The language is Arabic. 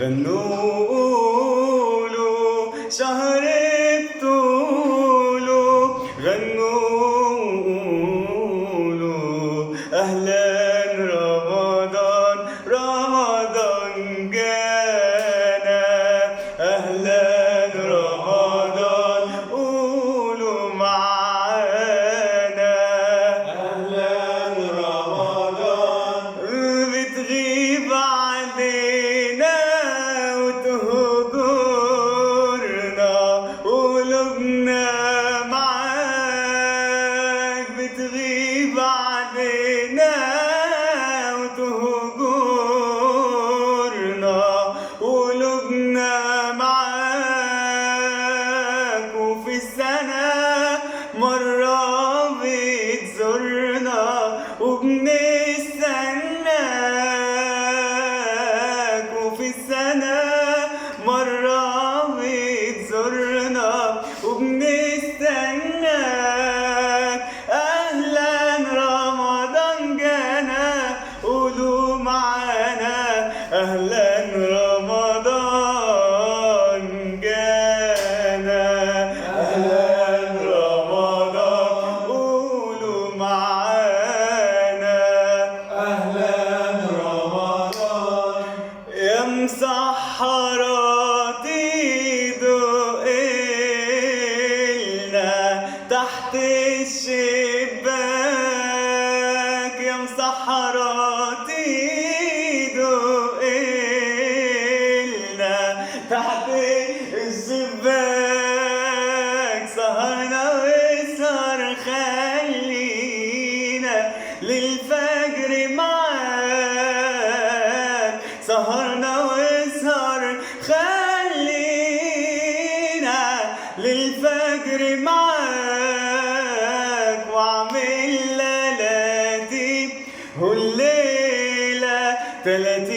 غنوا له شهر بطوله، غنوا له أهلا رمضان، رمضان جانا، أهلا رمضان قولوا معانا، أهلا رمضان. بتغيب علينا وتهجرنا وقلوبنا معاك، بتغيب علينا وتهجرنا وقلوبنا معاك، وفي السنة مرة بتزورنا وبنستناك، وفي السنة مرة بتزورنا وبنستناك، أهلا رمضان جانا قولوا معانا، أهلا رمضان جانا، أهلا رمضان قولوا معانا، أهلا رمضان. يا مسحراتي دقلنا تحت الشباك، يا مسحراتي دقلنا تحت الشباك، سهرنا وسهر خلينا للفجر معاك، سهرنا وسهر خلينا للفجر معاك، وعمل ليلاتي والليلة 30